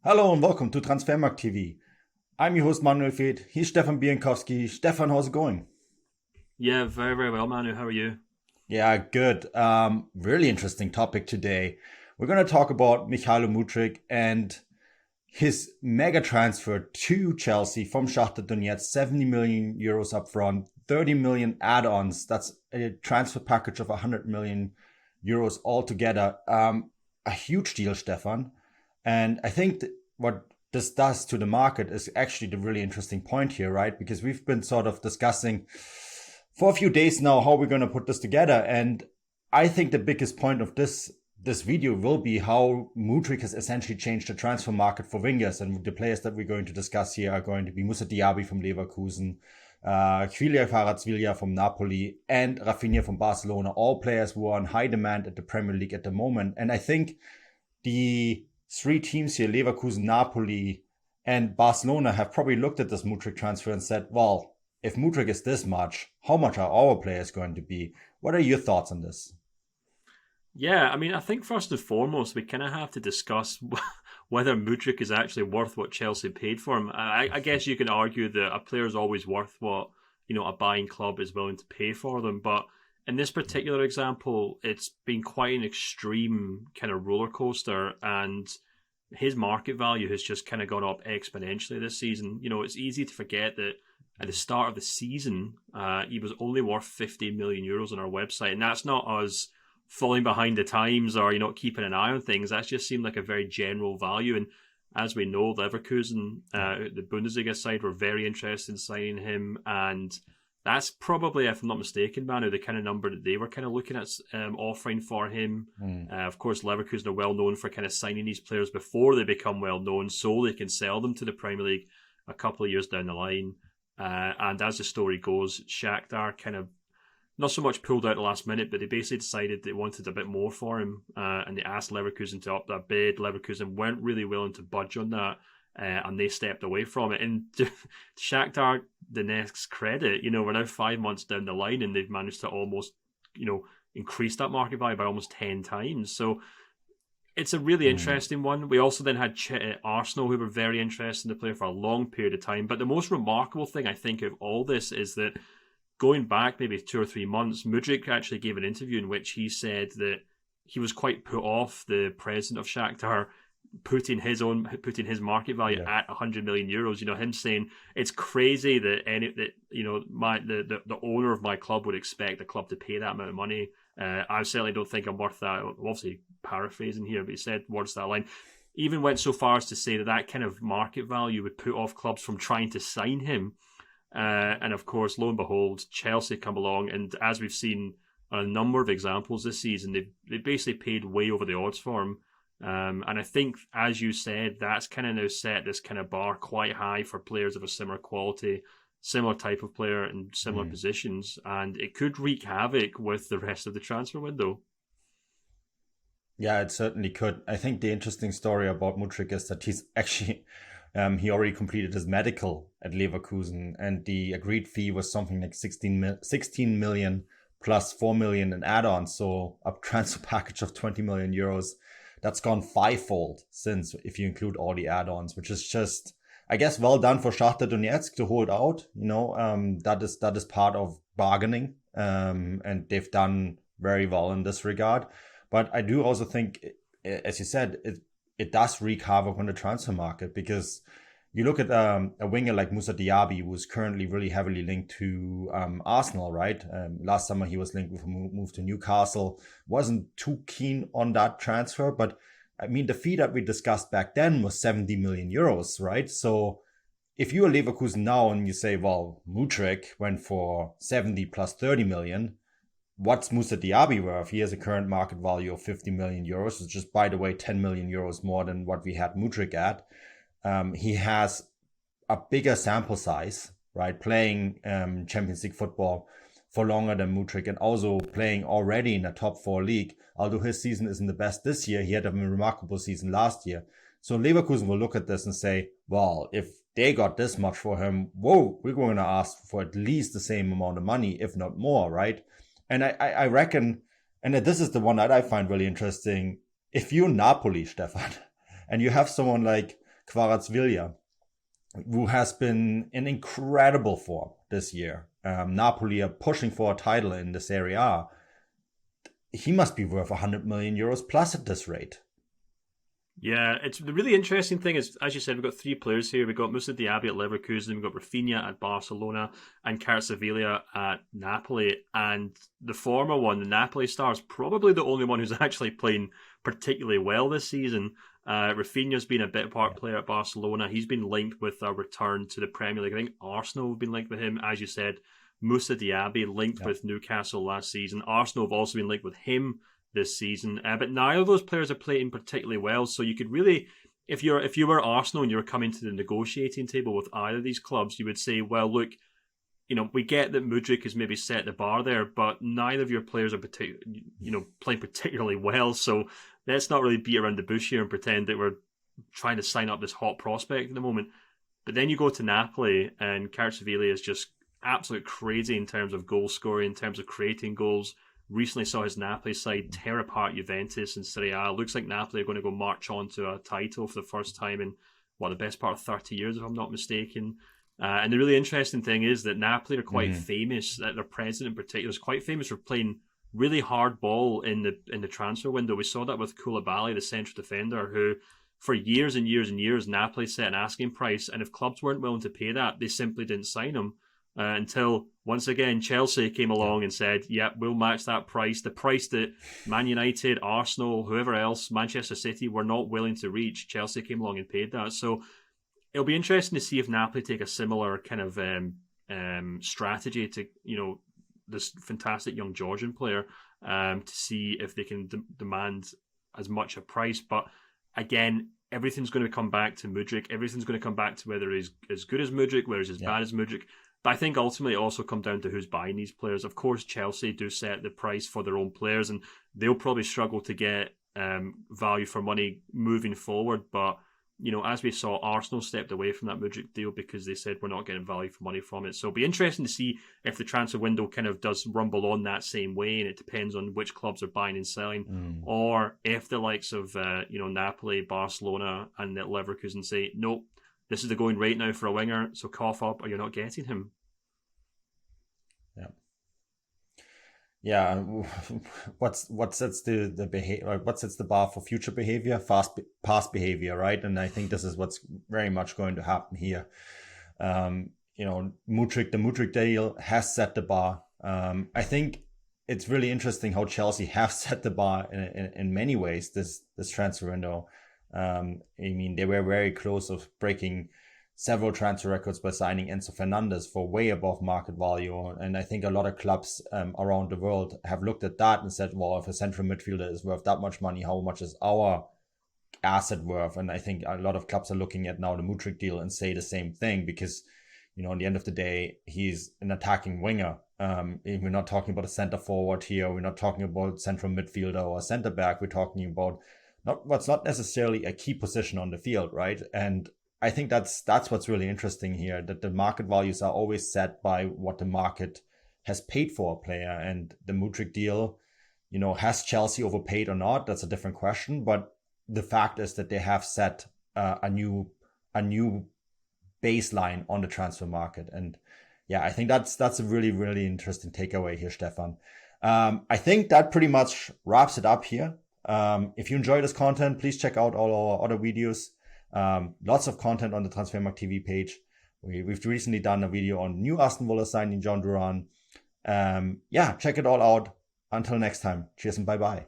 Hello and welcome to Transfermarkt TV. I'm your host Manuel Veth. He's Stefan Bienkowski. Stefan, how's it going? Yeah, very, very well, Manu. How are you? Yeah, good. Really interesting topic today. We're going to talk about Mykhailo Mudryk and his mega transfer to Chelsea from Shakhtar Donetsk, 70 million euros up front, 30 million add-ons. That's a transfer package of 100 million euros altogether. A huge deal, Stefan. And I think what this does to the market is actually the really interesting point here, right? Because we've been sort of discussing for a few days now how we're going to put this together. And I think the biggest point of this video will be how Mudryk has essentially changed the transfer market for wingers. And the players that we're going to discuss here are going to be Musa Diaby from Leverkusen, Khvicha Kvaratskhelia from Napoli, and Raphinha from Barcelona, all players who are in high demand at the Premier League at the moment. And I think the three teams here, Leverkusen, Napoli, and Barcelona, have probably looked at this Mudryk transfer and said, well, if Mudryk is this much, how much are our players going to be? What are your thoughts on this? Yeah, I mean, I think first and foremost, we kind of have to discuss whether Mudryk is actually worth what Chelsea paid for him. I guess you can argue that a player is always worth what, a buying club is willing to pay for them. But in this particular example, it's been quite an extreme kind of roller coaster, and his market value has just kind of gone up exponentially this season. It's easy to forget that at the start of the season, he was only worth 15 million euros on our website, and that's not us falling behind the times or keeping an eye on things. That just seemed like a very general value. And as we know, Leverkusen, the Bundesliga side, were very interested in signing him, and that's probably, if I'm not mistaken, Manu, the kind of number that they were kind of looking at offering for him. Of course, Leverkusen are well known for kind of signing these players before they become well known, so they can sell them to the Premier League a couple of years down the line. And as the story goes, Shakhtar kind of not so much pulled out at the last minute, but they basically decided they wanted a bit more for him, and they asked Leverkusen to up that bid. Leverkusen weren't really willing to budge on that, and they stepped away from it. And to Shakhtar Donetsk's credit, we're now 5 months down the line, and they've managed to almost, increase that market value by almost 10 times. So it's a really interesting one. We also then had Arsenal, who were very interested in the player for a long period of time. But the most remarkable thing, I think, of all this is that going back maybe 2 or 3 months, Mudryk actually gave an interview in which he said that he was quite put off the president of Shakhtar putting his market value at 100 million euros. Him saying it's crazy that the owner of my club would expect the club to pay that amount of money. I certainly don't think I'm worth that. I'm obviously paraphrasing here, but he said words that line. Even went so far as to say that kind of market value would put off clubs from trying to sign him. And of course, lo and behold, Chelsea come along, and as we've seen on a number of examples this season, they basically paid way over the odds for him. And I think, as you said, that's kind of now set this kind of bar quite high for players of a similar quality, similar type of player in similar positions, and it could wreak havoc with the rest of the transfer window. Yeah, it certainly could. I think the interesting story about Mudryk is that he's actually he already completed his medical at Leverkusen, and the agreed fee was something like 16 million plus 4 million in add-ons, so a transfer package of 20 million euros. That's gone fivefold since, if you include all the add-ons, which is just, I guess, well done for Shakhtar Donetsk to hold out. That is part of bargaining, and they've done very well in this regard. But I do also think, as you said, it does wreak havoc on the transfer market, because you look at a winger like Musa Diaby, who's currently really heavily linked to Arsenal, right? Last summer he was linked with a move to Newcastle. Wasn't too keen on that transfer, but I mean, the fee that we discussed back then was 70 million euros, right? So if you're Leverkusen now and you say, well, Mudryk went for 70 plus 30 million, what's Musa Diaby worth? He has a current market value of 50 million euros, which is, by the way, 10 million euros more than what we had Mudryk at. He has a bigger sample size, right? Playing Champions League football for longer than Mudryk, and also playing already in a top four league. Although his season isn't the best this year, he had a remarkable season last year. So Leverkusen will look at this and say, well, if they got this much for him, whoa, we're going to ask for at least the same amount of money, if not more, right? And I reckon, and this is the one that I find really interesting, if you're Napoli, Stefan, and you have someone like Kvaratskhelia, who has been in incredible form this year. Napoli are pushing for a title in the Serie A. He must be worth 100 million euros plus at this rate. Yeah, it's the really interesting thing is, as you said, we've got three players here. We've got Musa Diaby at Leverkusen, we've got Raphinha at Barcelona, and Kvaratskhelia at Napoli. And the former one, the Napoli star, is probably the only one who's actually playing particularly well this season. Raphinha's been a bit part player at Barcelona. He's been linked with a return to the Premier League. I think Arsenal have been linked with him, as you said. Musa Diaby linked with Newcastle last season. Arsenal have also been linked with him this season, but neither of those players are playing particularly well. So you could really, if you were Arsenal and you were coming to the negotiating table with either of these clubs, you would say, well, look, we get that Mudryk has maybe set the bar there, but neither of your players are playing particularly well. So let's not really beat around the bush here and pretend that we're trying to sign up this hot prospect at the moment. But then you go to Napoli, and Kvaratskhelia is just absolute crazy in terms of goal scoring, in terms of creating goals. Recently saw his Napoli side tear apart Juventus in Serie A. Looks like Napoli are going to go march on to a title for the first time in, the best part of 30 years, if I'm not mistaken. And the really interesting thing is that Napoli are quite famous, that their president in particular is quite famous for playing really hard ball in the transfer window. We saw that with Koulibaly, the central defender, who for years and years and years, Napoli set an asking price, and if clubs weren't willing to pay that, they simply didn't sign him. Until once again Chelsea came along and said, yeah, we'll match that price. The price that Man United, Arsenal, whoever else, Manchester City were not willing to reach, Chelsea came along and paid that. So it'll be interesting to see if Napoli take a similar kind of strategy to this fantastic young Georgian player, to see if they can demand as much a price. But again, everything's going to come back to Mudryk. Everything's going to come back to whether he's as good as Mudryk, whether he's as bad as Mudryk. But I think ultimately it also comes down to who's buying these players. Of course, Chelsea do set the price for their own players, and they'll probably struggle to get value for money moving forward. But, as we saw, Arsenal stepped away from that Mudryk deal because they said we're not getting value for money from it. So it'll be interesting to see if the transfer window kind of does rumble on that same way, and it depends on which clubs are buying and selling, or if the likes of Napoli, Barcelona, and Leverkusen say, nope, this is the going rate now for a winger, so cough up or you're not getting him. Yeah. What sets the behavior? What sets the bar for future behavior? Past behavior, right? And I think this is what's very much going to happen here. The Mudryk deal has set the bar. I think it's really interesting how Chelsea have set the bar in many ways this transfer window. They were very close of breaking several transfer records by signing Enzo Fernandez for way above market value. And I think a lot of clubs around the world have looked at that and said, well, if a central midfielder is worth that much money, how much is our asset worth? And I think a lot of clubs are looking at now the Mudryk deal and say the same thing, because, at the end of the day, he's an attacking winger. We're not talking about a center forward here. We're not talking about central midfielder or center back. We're talking about what's not necessarily a key position on the field, right? And I think that's what's really interesting here, that the market values are always set by what the market has paid for a player. And the Mudryk deal, has Chelsea overpaid or not? That's a different question. But the fact is that they have set a new baseline on the transfer market. And yeah, I think that's a really, really interesting takeaway here, Stefan. I think that pretty much wraps it up here. If you enjoy this content, please check out all our other videos. Lots of content on the Transfermarkt TV page. We've recently done a video on new Aston Villa signing John Duran. Check it all out. Until next time, cheers and bye-bye.